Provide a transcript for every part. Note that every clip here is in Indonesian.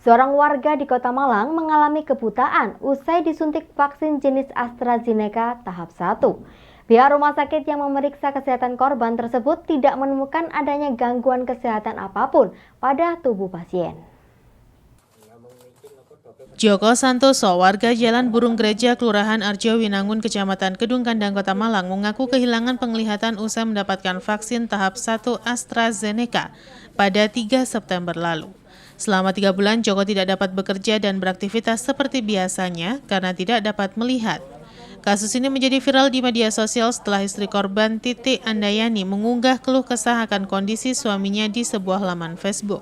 Seorang warga di Kota Malang mengalami kebutaan usai disuntik vaksin jenis AstraZeneca tahap 1. Pihak rumah sakit yang memeriksa kesehatan korban tersebut tidak menemukan adanya gangguan kesehatan apapun pada tubuh pasien. Joko Santoso, warga Jalan Burung Gereja, Kelurahan Arjo Winangun, Kecamatan Kedung Kandang, Kota Malang, mengaku kehilangan penglihatan usai mendapatkan vaksin tahap 1 AstraZeneca pada 3 September lalu. Selama 3 bulan, Joko tidak dapat bekerja dan beraktivitas seperti biasanya karena tidak dapat melihat. Kasus ini menjadi viral di media sosial setelah istri korban, Titi Andayani, mengunggah keluh kesah akan kondisi suaminya di sebuah laman Facebook.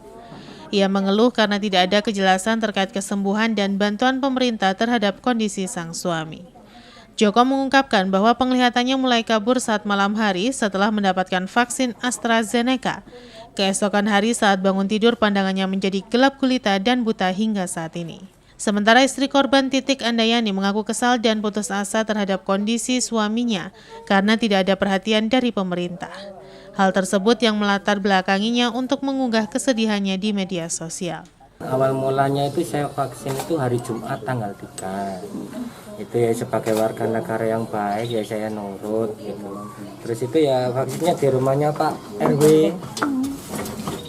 Ia mengeluh karena tidak ada kejelasan terkait kesembuhan dan bantuan pemerintah terhadap kondisi sang suami. Joko mengungkapkan bahwa penglihatannya mulai kabur saat malam hari setelah mendapatkan vaksin AstraZeneca. Keesokan hari saat bangun tidur pandangannya menjadi gelap gulita dan buta hingga saat ini. Sementara istri korban Titik Andayani mengaku kesal dan putus asa terhadap kondisi suaminya karena tidak ada perhatian dari pemerintah. Hal tersebut yang melatar belakanginya untuk mengunggah kesedihannya di media sosial. Awal mulanya itu saya vaksin itu hari Jumat tanggal 3. Itu ya sebagai warga negara yang baik ya saya nurut gitu. Terus itu ya vaksinnya di rumahnya Pak RW.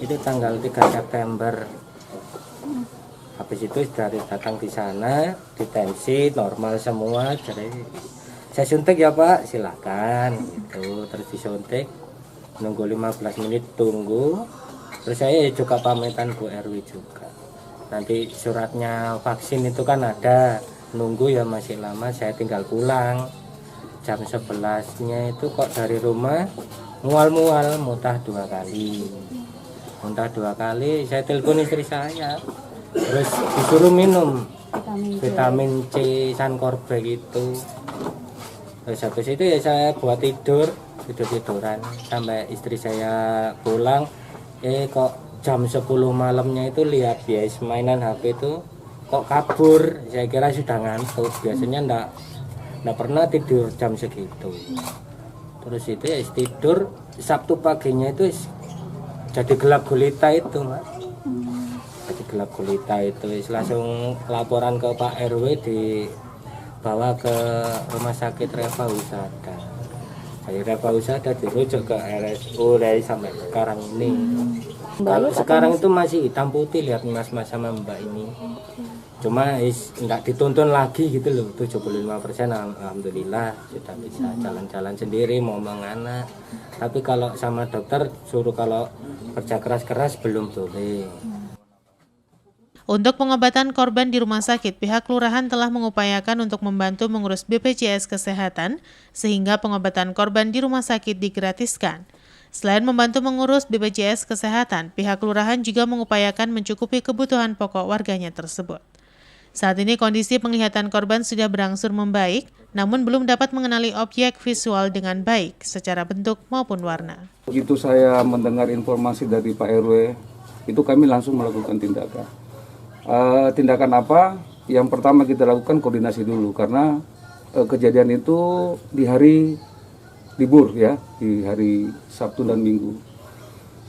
Itu tanggal 3 September. Habis itu dari datang di sana, ditensi normal semua. Jadi saya suntik ya Pak, silakan gitu. Terus disuntik. Nunggu 15 menit tunggu, terus saya juga pamitan Bu RW juga. Nanti suratnya vaksin itu kan ada, nunggu ya masih lama, saya tinggal pulang. Jam 11-nya itu kok dari rumah mual-mual, muntah 2 kali. Muntah 2 kali, saya telepon istri saya, terus disuruh minum vitamin C Sancorbac itu. Terus habis itu ya saya buat tiduran sampai istri saya pulang. Kok jam 10 malamnya itu lihat bias mainan HP itu kok kabur. Saya kira sudah ngantuk, biasanya enggak pernah tidur jam segitu. Terus itu ya tidur, Sabtu paginya itu jadi gelap gulita itu Mas. Jadi gelap gulita itu langsung laporan ke Pak RW, dibawa ke rumah sakit Reva Husada. Saya Reva Husada dirujuk ke RSU dari sampai sekarang ini. Kalau sekarang itu masih hitam putih, lihat mas-mas sama mbak ini. Cuma nggak dituntun lagi gitu loh, 75% alhamdulillah sudah bisa jalan-jalan sendiri, mau menganak. Tapi kalau sama dokter suruh kalau kerja keras-keras belum boleh. Untuk pengobatan korban di rumah sakit, pihak kelurahan telah mengupayakan untuk membantu mengurus BPJS Kesehatan sehingga pengobatan korban di rumah sakit digratiskan. Selain membantu mengurus BPJS Kesehatan, pihak kelurahan juga mengupayakan mencukupi kebutuhan pokok warganya tersebut. Saat ini kondisi penglihatan korban sudah berangsur membaik, namun belum dapat mengenali objek visual dengan baik secara bentuk maupun warna. Begitu saya mendengar informasi dari Pak RW, itu kami langsung melakukan tindakan. Tindakan apa? Yang pertama kita lakukan koordinasi dulu karena kejadian itu di hari libur ya, di hari Sabtu dan Minggu.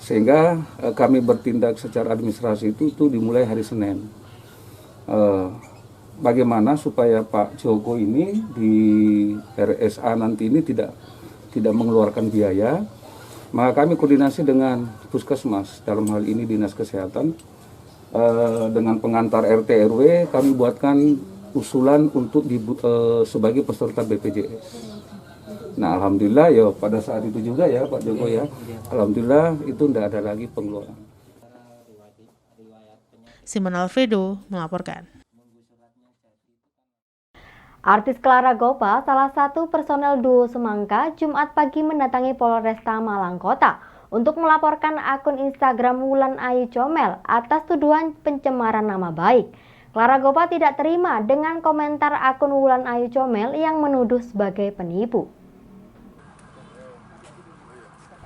Sehingga kami bertindak secara administrasi itu dimulai hari Senin. Bagaimana supaya Pak Joko ini di RSA nanti ini tidak mengeluarkan biaya, maka kami koordinasi dengan Puskesmas, dalam hal ini Dinas Kesehatan. Dengan pengantar RT RW kami buatkan usulan untuk sebagai peserta BPJS. Nah alhamdulillah ya pada saat itu juga ya Pak Joko ya, alhamdulillah itu tidak ada lagi pengeluaran. Simon Alfredo melaporkan. Artis Clara Gopa, salah satu personel duo Semangka, Jumat pagi mendatangi Polresta Malang Kota untuk melaporkan akun Instagram Wulan Ayu Comel atas tuduhan pencemaran nama baik. Clara Gopa tidak terima dengan komentar akun Wulan Ayu Comel yang menuduh sebagai penipu.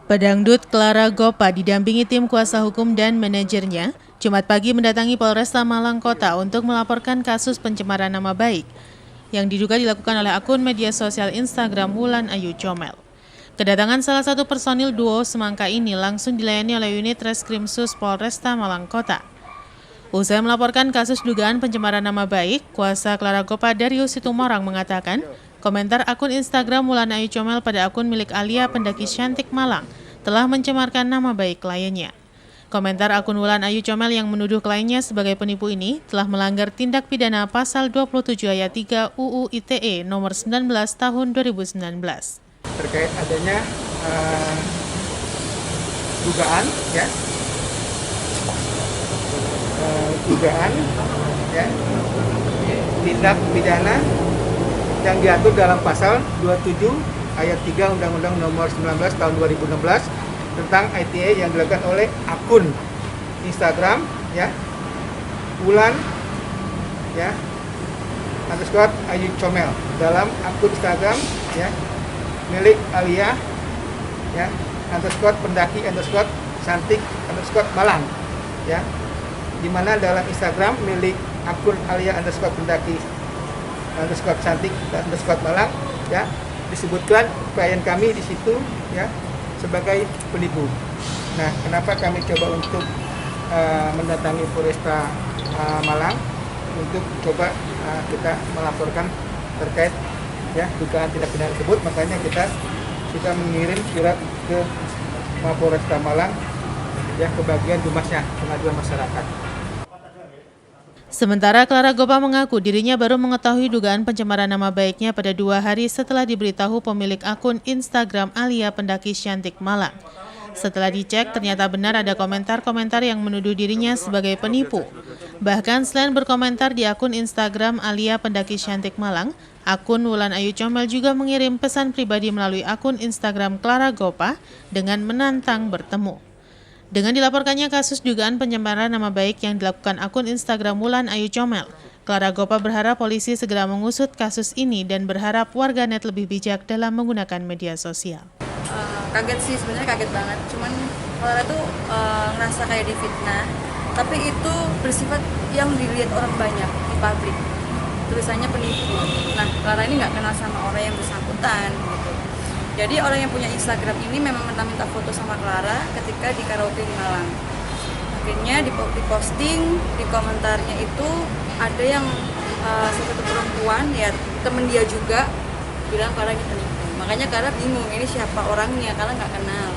Pedangdut Clara Gopa didampingi tim kuasa hukum dan manajernya, Jumat pagi mendatangi Polresta Malang Kota untuk melaporkan kasus pencemaran nama baik yang diduga dilakukan oleh akun media sosial Instagram Wulan Ayu Comel. Kedatangan salah satu personil duo Semangka ini langsung dilayani oleh unit Reskrimsus Polresta Malang Kota. Usai melaporkan kasus dugaan pencemaran nama baik, kuasa Clara Gopa Darius Situmorang mengatakan, komentar akun Instagram Wulan Ayu Comel pada akun milik Alia pendaki cantik Malang telah mencemarkan nama baik kliennya. Komentar akun Wulan Ayu Comel yang menuduh kliennya sebagai penipu ini telah melanggar tindak pidana pasal 27 ayat 3 UU ITE nomor 19 tahun 2019. Terkait adanya dugaan tindak pidana yang diatur dalam pasal 27 ayat 3 Undang-Undang nomor 19 tahun 2016 tentang ITE yang dilakukan oleh akun Instagram Wulan underscore Ayu Comel. Dalam akun Instagram milik Alia underscore pendaki underscore cantik underscore Malang di mana dalam Instagram milik akun Alia underscore pendaki underscore cantik underscore Malang disebutkan klien kami di situ sebagai penipu. Nah, kenapa kami coba untuk mendatangi Polresta Malang untuk coba kita melaporkan terkait dugaan tindak pidana tersebut, makanya kita sudah mengirim surat ke Polresta Malang ke bagian Dumasnya, pengaduan masyarakat. Sementara Clara Gopa mengaku dirinya baru mengetahui dugaan pencemaran nama baiknya pada 2 hari setelah diberitahu pemilik akun Instagram Alia pendaki cantik Malang. Setelah dicek, ternyata benar ada komentar-komentar yang menuduh dirinya sebagai penipu. Bahkan selain berkomentar di akun Instagram Alia pendaki cantik Malang, akun Wulan Ayu Comel juga mengirim pesan pribadi melalui akun Instagram Clara Gopa dengan menantang bertemu. Dengan dilaporkannya kasus dugaan pencemaran nama baik yang dilakukan akun Instagram Wulan Ayu Comel, Clara Gopa berharap polisi segera mengusut kasus ini dan berharap warganet lebih bijak dalam menggunakan media sosial. Kaget sih, sebenarnya kaget banget. Cuman Clara tuh ngerasa kayak difitnah, tapi itu bersifat yang dilihat orang banyak di publik. Tulisannya penipu. Nah, Clara ini nggak kenal sama orang yang bersangkutan gitu. Jadi orang yang punya Instagram ini memang minta foto sama Clara ketika di karaoke di Malang. Akhirnya diposting, di komentarnya itu ada yang satu perempuan temen dia juga bilang Clara ini penipu. Makanya Clara bingung ini siapa orangnya, Clara nggak kenal.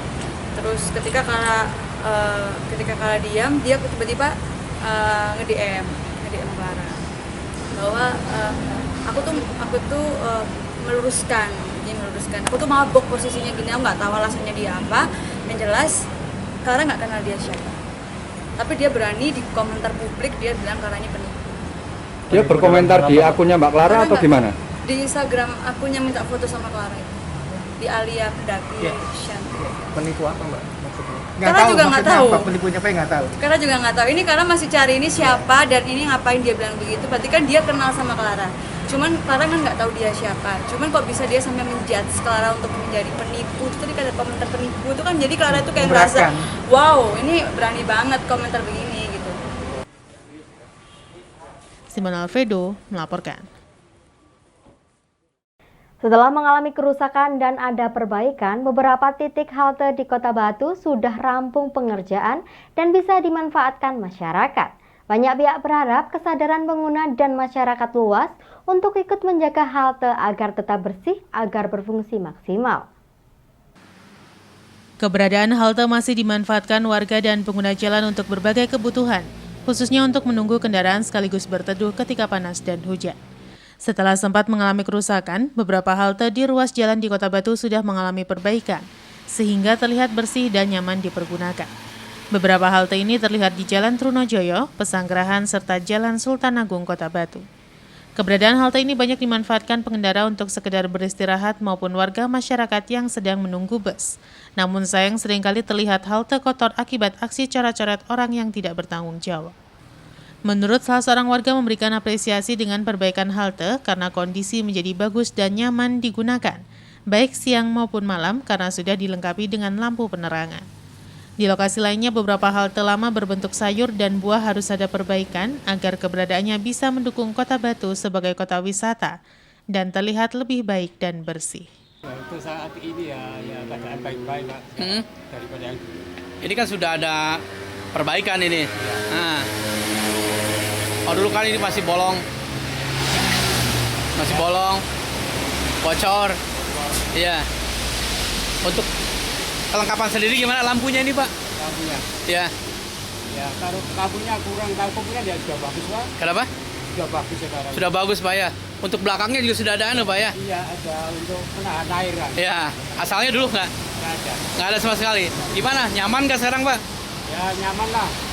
Terus ketika Clara diam, dia tiba-tiba nge-DM Clara bahwa aku tuh meluruskan. Aku tuh mabok posisinya gini, aku nggak tahu alasannya dia apa. Yang jelas Clara nggak kenal dia siapa. Tapi dia berani di komentar publik dia bilang Clara ini penipu. Dia berkomentar di akunnya Mbak Clara atau gimana? Di Instagram akunnya minta foto sama Clara itu. Di Alia pendaki cantik. Penipu apa Mbak maksudnya? Karena juga nggak tahu. Penipunya apa nggak tahu. Karena juga nggak tahu. Ini karena masih cari ini siapa dan ini ngapain dia bilang begitu. Berarti kan dia kenal sama Clara. Cuman Clara kan nggak tahu dia siapa. Cuman kok bisa dia sampai menjudge Clara untuk menjadi penipu. Itu tadi ada komentar penipu itu kan jadi Clara itu kayak merasa, wow ini berani banget komentar begini gitu. Simon Alfredo melaporkan. Setelah mengalami kerusakan dan ada perbaikan, beberapa titik halte di Kota Batu sudah rampung pengerjaan dan bisa dimanfaatkan masyarakat. Banyak pihak berharap kesadaran pengguna dan masyarakat luas untuk ikut menjaga halte agar tetap bersih agar berfungsi maksimal. Keberadaan halte masih dimanfaatkan warga dan pengguna jalan untuk berbagai kebutuhan, khususnya untuk menunggu kendaraan sekaligus berteduh ketika panas dan hujan. Setelah sempat mengalami kerusakan, beberapa halte di ruas jalan di Kota Batu sudah mengalami perbaikan, sehingga terlihat bersih dan nyaman dipergunakan. Beberapa halte ini terlihat di Jalan Trunojoyo, Pesanggerahan, serta Jalan Sultan Agung, Kota Batu. Keberadaan halte ini banyak dimanfaatkan pengendara untuk sekedar beristirahat maupun warga masyarakat yang sedang menunggu bus. Namun sayang seringkali terlihat halte kotor akibat aksi coret-coret orang yang tidak bertanggung jawab. Menurut salah seorang warga memberikan apresiasi dengan perbaikan halte karena kondisi menjadi bagus dan nyaman digunakan, baik siang maupun malam karena sudah dilengkapi dengan lampu penerangan. Di lokasi lainnya beberapa halte lama berbentuk sayur dan buah harus ada perbaikan agar keberadaannya bisa mendukung Kota Batu sebagai kota wisata dan terlihat lebih baik dan bersih. Untuk saat ini ya keadaan baik-baik Pak, daripada yang dulu. Ini kan sudah ada perbaikan ini. Nah, Oh dulu kan ini masih bolong, bocor. Iya. Untuk kelengkapan sendiri gimana lampunya ini Pak? Lampunya. Iya. Ya kalau lampunya kurang, kalau lampunya ya sudah bagus Pak. Kenapa? Sudah bagus sekarang. Sudah bagus Pak ya. Untuk belakangnya juga sudah ada Pak ya? Iya ada untuk penahan air kan. Iya. Asalnya dulu nggak? Nggak ada. Nggak ada sama sekali. Gimana? Nyaman nggak sekarang Pak? Ya nyaman lah. Pak.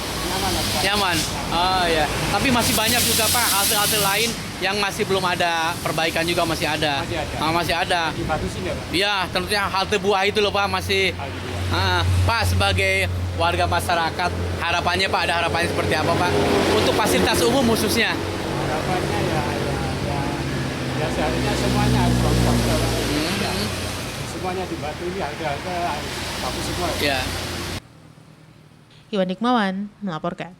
Nyaman. Oh ya. Tapi masih banyak juga Pak halte-halte lain yang masih belum ada perbaikan juga masih ada. Masih ada. Dibagusin ya Pak? Iya, tentunya halte buah itu loh Pak masih. Pak sebagai warga masyarakat harapannya Pak ada harapannya seperti apa Pak untuk fasilitas umum khususnya? Harapannya ya seharusnya semuanya harus bagus. Semuanya dibantu ini harga bagus semua. Ya. Iwan Hikmawan melaporkan.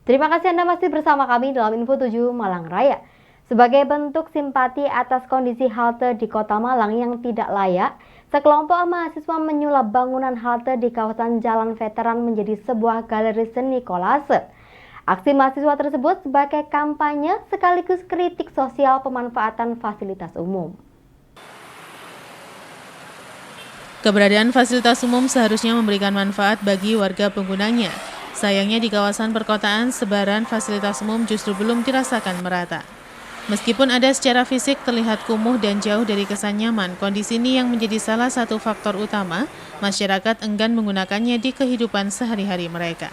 Terima kasih Anda masih bersama kami dalam Info 7 Malang Raya. Sebagai bentuk simpati atas kondisi halte di Kota Malang yang tidak layak, sekelompok mahasiswa menyulap bangunan halte di kawasan Jalan Veteran menjadi sebuah galeri seni kolase. Aksi mahasiswa tersebut sebagai kampanye sekaligus kritik sosial pemanfaatan fasilitas umum. Keberadaan fasilitas umum seharusnya memberikan manfaat bagi warga penggunanya. Sayangnya di kawasan perkotaan, sebaran fasilitas umum justru belum dirasakan merata. Meskipun ada secara fisik terlihat kumuh dan jauh dari kesan nyaman, kondisi ini yang menjadi salah satu faktor utama masyarakat enggan menggunakannya di kehidupan sehari-hari mereka.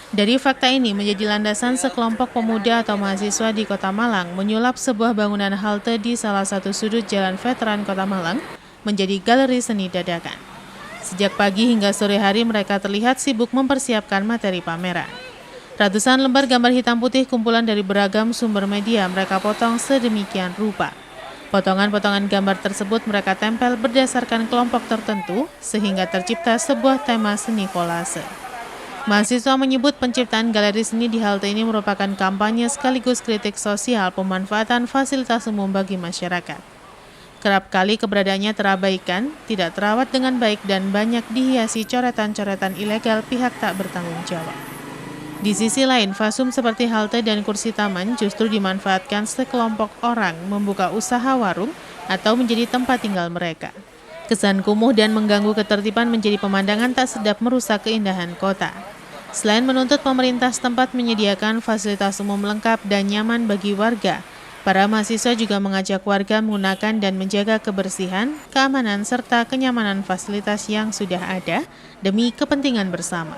Dari fakta ini menjadi landasan sekelompok pemuda atau mahasiswa di Kota Malang menyulap sebuah bangunan halte di salah satu sudut Jalan Veteran Kota Malang menjadi galeri seni dadakan. Sejak pagi hingga sore hari mereka terlihat sibuk mempersiapkan materi pameran. Ratusan lembar gambar hitam putih kumpulan dari beragam sumber media mereka potong sedemikian rupa. Potongan-potongan gambar tersebut mereka tempel berdasarkan kelompok tertentu sehingga tercipta sebuah tema seni kolase. Mahasiswa menyebut penciptaan galeri seni di halte ini merupakan kampanye sekaligus kritik sosial pemanfaatan fasilitas umum bagi masyarakat. Kerap kali keberadaannya terabaikan, tidak terawat dengan baik dan banyak dihiasi coretan-coretan ilegal pihak tak bertanggung jawab. Di sisi lain, fasum seperti halte dan kursi taman justru dimanfaatkan sekelompok orang membuka usaha warung atau menjadi tempat tinggal mereka. Kesan kumuh dan mengganggu ketertiban menjadi pemandangan tak sedap merusak keindahan kota. Selain menuntut pemerintah setempat menyediakan fasilitas umum lengkap dan nyaman bagi warga, para mahasiswa juga mengajak warga menggunakan dan menjaga kebersihan, keamanan, serta kenyamanan fasilitas yang sudah ada demi kepentingan bersama.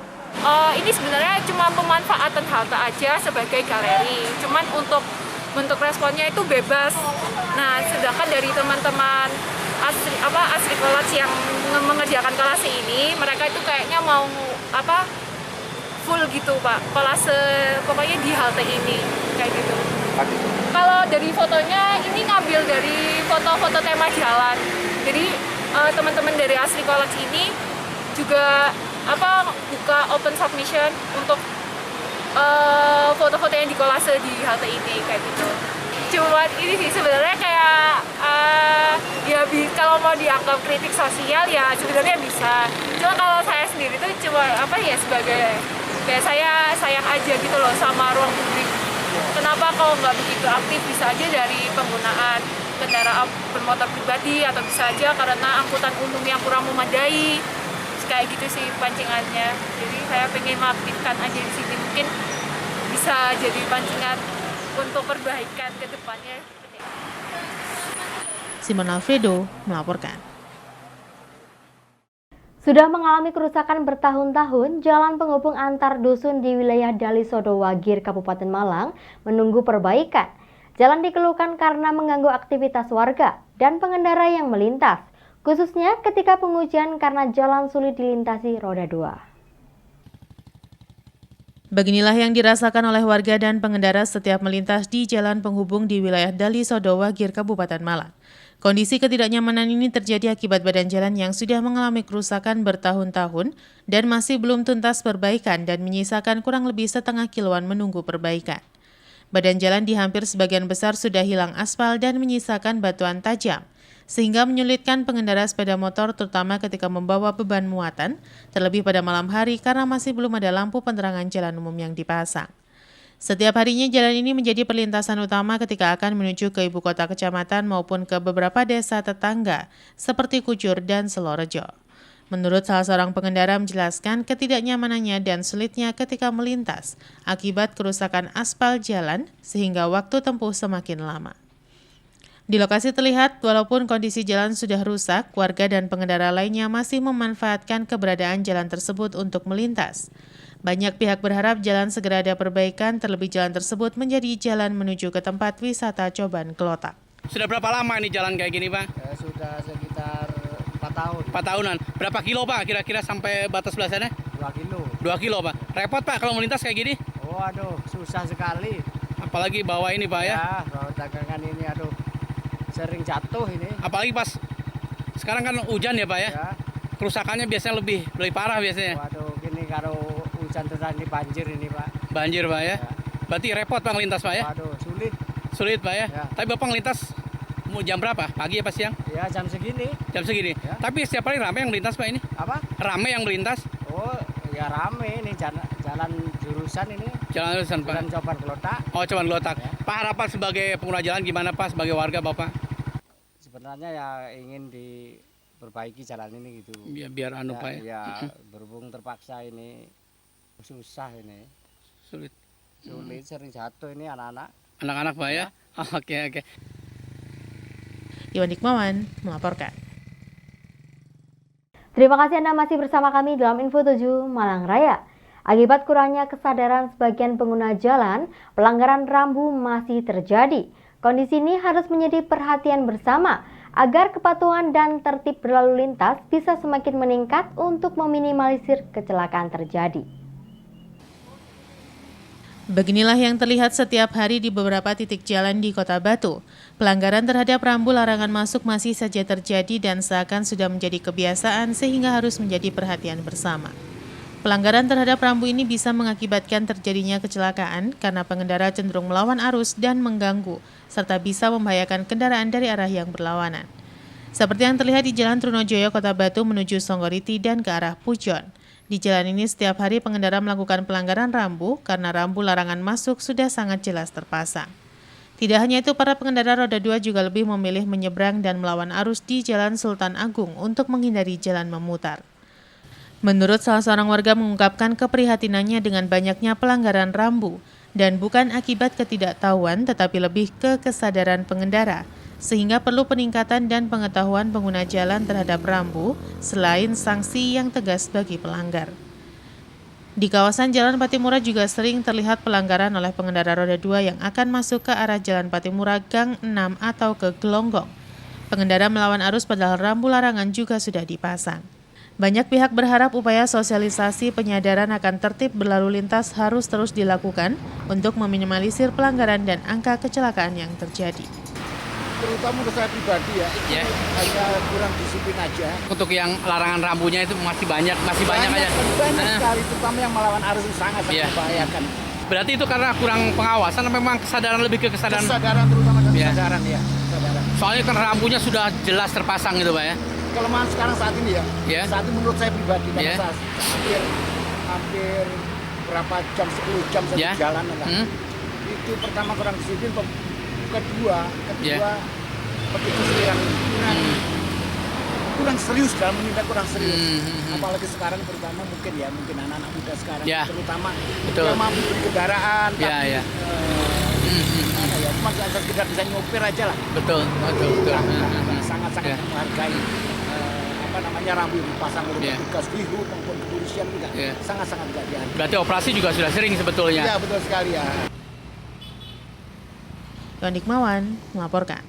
Ini sebenarnya cuma pemanfaatan halte aja sebagai galeri, cuman untuk bentuk responnya itu bebas. Nah, sedangkan dari teman-teman asri kelas yang mengerjakan kolase ini, mereka itu kayaknya mau full gitu Pak, kolase pokoknya di halte ini kayak gitu. Kalau dari fotonya ini ngambil dari foto-foto tema jalan. Jadi teman-teman dari asri kolase ini juga buka open submission untuk foto-foto yang dikolase di halte ini kayak gitu. Cuma ini sih sebenarnya kayak kalau mau dianggap kritik sosial ya sebenarnya bisa. Cuma kalau saya sendiri tuh cuma sebagai kayak saya sayang aja gitu loh sama ruang publik. Kenapa kalau nggak begitu aktif, bisa aja dari penggunaan kendaraan bermotor pribadi atau bisa aja karena angkutan umum yang kurang memadai. Kayak gitu sih pancingannya. Jadi saya pengen mengaktifkan aja di sini, mungkin bisa jadi pancingan untuk perbaikan ke depannya. Simon Alfredo melaporkan. Sudah mengalami kerusakan bertahun-tahun, jalan penghubung antar dusun di wilayah Dalisodo Wagir, Kabupaten Malang menunggu perbaikan. Jalan dikeluhkan karena mengganggu aktivitas warga dan pengendara yang melintas, khususnya ketika penghujan karena jalan sulit dilintasi roda 2. Beginilah yang dirasakan oleh warga dan pengendara setiap melintas di jalan penghubung di wilayah Dalisodo Wagir, Kabupaten Malang. Kondisi ketidaknyamanan ini terjadi akibat badan jalan yang sudah mengalami kerusakan bertahun-tahun dan masih belum tuntas perbaikan dan menyisakan kurang lebih setengah kiloan menunggu perbaikan. Badan jalan di hampir sebagian besar sudah hilang aspal dan menyisakan batuan tajam, sehingga menyulitkan pengendara sepeda motor terutama ketika membawa beban muatan, terlebih pada malam hari karena masih belum ada lampu penerangan jalan umum yang dipasang. Setiap harinya jalan ini menjadi perlintasan utama ketika akan menuju ke ibu kota kecamatan maupun ke beberapa desa tetangga seperti Kucur dan Selorejo. Menurut salah seorang pengendara menjelaskan ketidaknyamanannya dan sulitnya ketika melintas akibat kerusakan aspal jalan sehingga waktu tempuh semakin lama. Di lokasi terlihat, walaupun kondisi jalan sudah rusak, warga dan pengendara lainnya masih memanfaatkan keberadaan jalan tersebut untuk melintas. Banyak pihak berharap jalan segera ada perbaikan, terlebih jalan tersebut menjadi jalan menuju ke tempat wisata Coban Kelotak. Sudah berapa lama ini jalan kayak gini, Pak? Ya, sudah sekitar 4 tahun. 4 tahunan. Berapa kilo, Pak, kira-kira sampai batas sebelah sana? 2 kilo. 2 kilo, Pak. Repot, Pak, kalau melintas kayak gini? Waduh, susah sekali. Apalagi bawa ini, Pak, ya? Ya, kalau dagangan ini aduh sering jatuh ini. Apalagi pas sekarang kan hujan ya, Pak, ya? Ya. Kerusakannya biasanya lebih parah biasanya. Waduh, gini kalau hujan terus ini banjir ini, Pak. Banjir, Pak, ya? Berarti repot, Pak, melintas, Pak, ya? Waduh, sulit. Sulit, Pak, ya? Ya. Tapi Bapak melintas mau jam berapa? Pagi apa siang? Ya, jam segini. Jam segini. Ya. Tapi setiap hari ramai yang melintas, Pak, ini? Apa? Ramai yang melintas? Oh, ya rame ini jalan jurusan ini. Jalan urusan, Pak. Jalan Coban Kelotak. Oh, Coban Kelotak. Ya. Pak, harapan sebagai pengguna jalan gimana, Pak, sebagai warga, Bapak? Sebenarnya ya ingin diperbaiki jalan ini gitu. Biar anu, Ya, Pak, ya? ya berhubung terpaksa ini susah ini. Sulit. Sulit, sering jatuh ini anak-anak. Anak-anak, Pak, ya? Oke. Iwan Hikmawan melaporkan. Terima kasih Anda masih bersama kami dalam Info 7 Malang Raya. Akibat kurangnya kesadaran sebagian pengguna jalan, pelanggaran rambu masih terjadi. Kondisi ini harus menjadi perhatian bersama agar kepatuhan dan tertib berlalu lintas bisa semakin meningkat untuk meminimalisir kecelakaan terjadi. Beginilah yang terlihat setiap hari di beberapa titik jalan di Kota Batu. Pelanggaran terhadap rambu larangan masuk masih saja terjadi dan seakan sudah menjadi kebiasaan sehingga harus menjadi perhatian bersama. Pelanggaran terhadap rambu ini bisa mengakibatkan terjadinya kecelakaan karena pengendara cenderung melawan arus dan mengganggu, serta bisa membahayakan kendaraan dari arah yang berlawanan. Seperti yang terlihat di Jalan Trunojoyo, Kota Batu menuju Songgoriti dan ke arah Pujon. Di jalan ini setiap hari pengendara melakukan pelanggaran rambu karena rambu larangan masuk sudah sangat jelas terpasang. Tidak hanya itu, para pengendara roda 2 juga lebih memilih menyeberang dan melawan arus di Jalan Sultan Agung untuk menghindari jalan memutar. Menurut salah seorang warga mengungkapkan keprihatinannya dengan banyaknya pelanggaran rambu dan bukan akibat ketidaktahuan tetapi lebih ke kesadaran pengendara, sehingga perlu peningkatan dan pengetahuan pengguna jalan terhadap rambu selain sanksi yang tegas bagi pelanggar. Di kawasan Jalan Patimura juga sering terlihat pelanggaran oleh pengendara roda 2 yang akan masuk ke arah Jalan Patimura Gang 6 atau ke Gelonggong. Pengendara melawan arus padahal rambu larangan juga sudah dipasang. Banyak pihak berharap upaya sosialisasi penyadaran akan tertib berlalu lintas harus terus dilakukan untuk meminimalisir pelanggaran dan angka kecelakaan yang terjadi. Terutama untuk saya pribadi ya, hanya kurang disiplin aja. Untuk yang larangan rambunya itu masih banyak aja. Banyak sekali, terutama yang melawan arus itu sangat membahayakan. Berarti itu karena kurang pengawasan atau memang kesadaran lebih ke kesadaran? Kesadaran, terutama kesadaran ya. Kesadaran. Soalnya kan rambunya sudah jelas terpasang gitu, Pak, ya? Kelemahan sekarang saat ini ya, saat ini menurut saya pribadi, karena saya hampir berapa jam, 10 jam saya jalan itu pertama kurang disiplin, kedua begitu kurang serius dalam menindak, kurang serius. Apalagi sekarang terutama mungkin anak-anak muda sekarang terutama yang mampu beli kendaraan, cuma sekedar bisa nyopir aja lah. Betul. Sangat menghargai rambu yang dipasang oleh petugas Dihub maupun kepolisian juga sangat-sangat dihargai. Berarti operasi juga sudah sering sebetulnya. Iya, betul sekali ya. Iwan Hikmawan melaporkan.